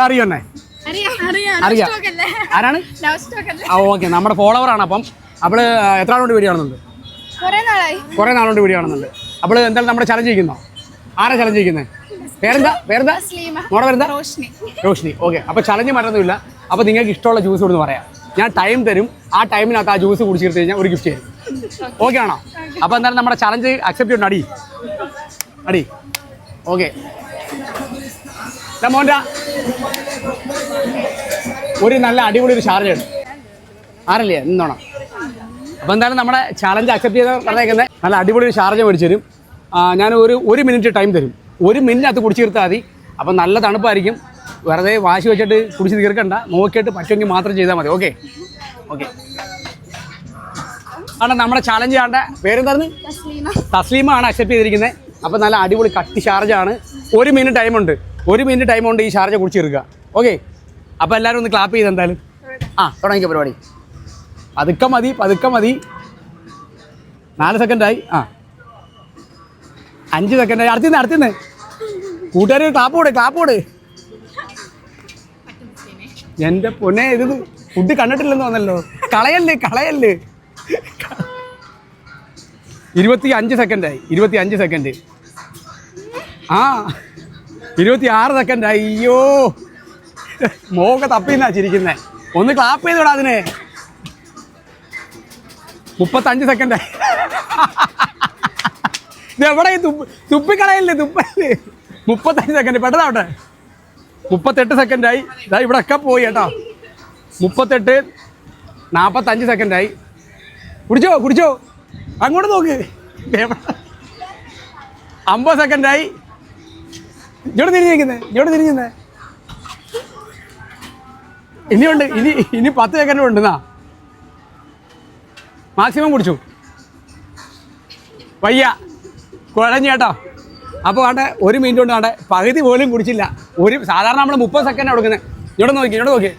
അറിയോ എന്നെ? അറിയാം. ആരാണ്? ഓക്കെ, നമ്മുടെ ഫോളോവറാണ്. അപ്പം അവള് എത്ര നാളുകൊണ്ട് വീഡിയോ കാണുന്നുണ്ട്? കുറെ നാളുകൊണ്ട് വീഡിയോ കാണുന്നുണ്ട്. അവള് എന്തായാലും നമ്മുടെ ചലഞ്ച് ചെയ്യുന്നോ? ആരാ ചലഞ്ച് ചെയ്യുന്നത്? പേരെന്താ? മോടെ പേരെന്താ? റോഷ്നി. ഓക്കെ, അപ്പോൾ ചലഞ്ച് മറ്റൊന്നുമില്ല. അപ്പോൾ നിങ്ങൾക്ക് ഇഷ്ടമുള്ള ജ്യൂസ് കൊടുന്ന് പറയാം. ഞാൻ ടൈം തരും. ആ ടൈമിനകത്ത് ആ ജ്യൂസ് കുടിച്ചെടുത്ത് കഴിഞ്ഞാൽ ഒരു ഗിഫ്റ്റ് തരും. ഓക്കെ ആണോ? അപ്പോൾ എന്തായാലും നമ്മുടെ ചലഞ്ച് അക്സെപ്റ്റ് ചെയ്യണം. അടി. ഓക്കെ, മോൻ്റെ ഒരു നല്ല അടിപൊളി ഒരു ഷാർജ ഉണ്ട്. ആരല്ലേ എന്നോണം. അപ്പോൾ എന്തായാലും നമ്മുടെ ചലഞ്ച് അക്സെപ്റ്റ് ചെയ്ത് പറഞ്ഞേക്കുന്നത് നല്ല അടിപൊളി ഒരു ഷാർജ മേടിച്ചു തരും. ഞാൻ ഒരു മിനിറ്റ് ടൈം തരും. 1 മിനിറ്റിനകത്ത് കുടിച്ച് തീർത്താൽ മതി. അപ്പം നല്ല തണുപ്പായിരിക്കും. വെറുതെ വാശി വെച്ചിട്ട് കുടിച്ച് തീർക്കണ്ട. നോക്കിയിട്ട് പറ്റുമെങ്കിൽ മാത്രം ചെയ്താൽ മതി. ഓക്കെ ആണ് നമ്മുടെ ചലഞ്ച്. ആണ്ട പേരെന്തായിരുന്നു? തസ്ലീമാണ് അക്സെപ്റ്റ് ചെയ്തിരിക്കുന്നത്. അപ്പോൾ നല്ല അടിപൊളി കട്ടി ഷാർജാണ്. 1 മിനിറ്റ് ടൈമുണ്ട്. 1 മിനിറ്റ് ടൈമുണ്ട് ഈ ഷാർജ കുടിച്ച് തീർക്കുക. ഓക്കെ, അപ്പോൾ എല്ലാവരും ഒന്ന് ക്ലാപ്പ് ചെയ്ത് എന്തായാലും തുടങ്ങിക്കോ പരിപാടി. പതുക്കെ മതി. 4 സെക്കൻഡായി. 5 സെക്കൻഡായി. അടുത്തുനിന്ന് കൂട്ടുകാർ ക്ലാപ്പ് കൊടു. എൻ്റെ പൊന്നെ, ഇത് ഫുഡ് കണ്ടിട്ടില്ലെന്ന് തോന്നല്ലോ. കളയല്ലേ 25 സെക്കൻഡായി. 25 സെക്കൻഡ്. 26 സെക്കൻഡായി. അയ്യോ, മോക തപ്പിന്നാ ചിരിക്കുന്നേ. ഒന്ന് ക്ലാപ്പ് ചെയ്തോടാ അതിനെ. 35 സെക്കൻഡായി. ഇതെവിടെ തുപ്പിക്കളയല്ലേ? 35 സെക്കൻഡ്. പെട്ടതാവട്ടെ. 38 സെക്കൻഡായി. ഇതാ ഇവിടെയൊക്കെ പോയി കേട്ടോ. 38, 45 സെക്കൻഡായി. കുടിച്ചോ അങ്ങോട്ട് നോക്ക്. 50 സെക്കൻഡായി. ഇങ്ങോട്ട് തിരിഞ്ഞിരിക്കുന്നേ. ഇനിയുണ്ട്. ഇനി 10 സെക്കൻഡ് ഉണ്ട്. മാക്സിമം കുടിച്ചു. വയ്യ, കുഴഞ്ഞു കേട്ടോ. അപ്പോൾ വേണ്ട 1 മിനിറ്റ് കൊണ്ട് വേണ്ട പകുതി പോലും കുടിച്ചില്ല. സാധാരണ നമ്മൾ 30 സെക്കൻഡാണ് കൊടുക്കുന്നത്. ഇങ്ങോട്ട് നോക്കി.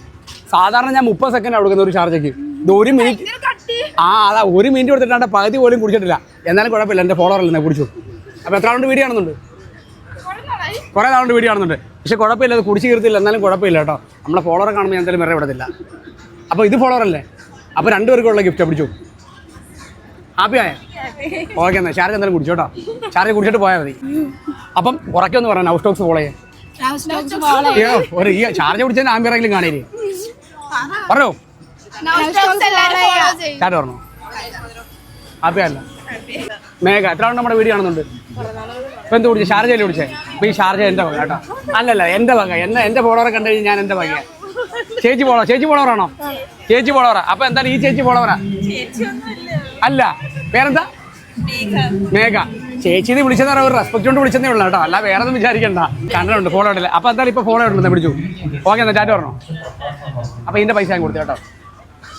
സാധാരണ ഞാൻ 30 സെക്കൻഡാണ് കൊടുക്കുന്നത് ഒരു ഷാർജയ്ക്ക്. ഇത് 1 മിനിറ്റ്. അതാ 1 മിനിറ്റ് കൊടുത്തിട്ടാണ്ട് പകുതി പോലും കുടിച്ചിട്ടില്ല. എന്നാലും കുഴപ്പമില്ല, എൻ്റെ ഫോളോവറല്ലേ കുടിച്ചു. അപ്പോൾ എത്ര നാളുകൊണ്ട് വീഡിയോ കാണുന്നുണ്ട്? കുറേ നാളുകൊണ്ട് വീഡിയോ കാണുന്നുണ്ട്. പക്ഷേ കുഴപ്പമില്ല, അത് കുടിച്ച് തീർത്തില്ല. എന്നാലും കുഴപ്പമില്ല കേട്ടോ. നമ്മളെ ഫോളോവറെ കാണുമ്പോൾ ഞാൻ എന്തായാലും വേറെ വിടത്തില്ല. അപ്പോൾ ഇത് ഫോളോവറല്ലേ? അപ്പോൾ 2 പേർക്കുള്ള ഗിഫ്റ്റ് പിടിച്ചു. ഹാപ്പിയായ? ഓക്കെ, എന്നാൽ ഷാർജ എന്തായാലും കുടിച്ചു കേട്ടോ. ഷാർജ കുടിച്ചിട്ട് പോയാൽ മതി. അപ്പം ഉറക്കൊന്ന് പറയാം. നൗ സ്റ്റോക്സ് ഫോളോ ചെയ്യാൻ ഒരു ഈ ഷാർജ കുടിച്ചതിന് ആംബിയറെങ്കിലും കാണില്ലേ? പറഞ്ഞോ. ചാറ്റ് പറഞ്ഞോ. ഹാപ്പിയല്ല? മേഘ എത്ര ആളും നമ്മുടെ വീഡിയോ കാണുന്നുണ്ട്? ഇപ്പം എന്ത് കുടിച്ചത്? ഷാർജയിൽ കുടിച്ചേ. അപ്പോൾ ഈ ഷാർജ എൻ്റെ വക കേട്ടോ. അല്ലല്ല, എൻ്റെ വക. എൻ്റെ ഫോളോവറെ കണ്ടു കഴിഞ്ഞാൽ ഞാൻ എൻ്റെ വകയാണ്. ചേച്ചി ഫോളോവറാണോ? ചേച്ചി ഫോളോവറാ. അപ്പോൾ എന്തായാലും ഈ ചേച്ചി ഫോളോവറാ അല്ല? പേരെന്താ? മേഘ. ചേച്ചി ഇത് വിളിച്ചെന്ന് പറയാൻ ഒരു റെസ്പെക്ട് കൊണ്ട് വിളിച്ചതേ ഉള്ളൂ കേട്ടോ. അല്ല വേറെ ഒന്നും വിചാരിക്കണ്ട. കണ്ടിട്ടുണ്ട് ഫോളോ ഇടില്ല. അപ്പോൾ എന്തായാലും ഇപ്പോൾ ഫോളോ ഇടുന്നത് പിടിച്ചു. ഓക്കെ, എന്നാൽ ചാറ്റ് പറഞ്ഞോ. അപ്പോൾ ഇതിൻ്റെ പൈസ ഞാൻ കൊടുത്തു കേട്ടോ.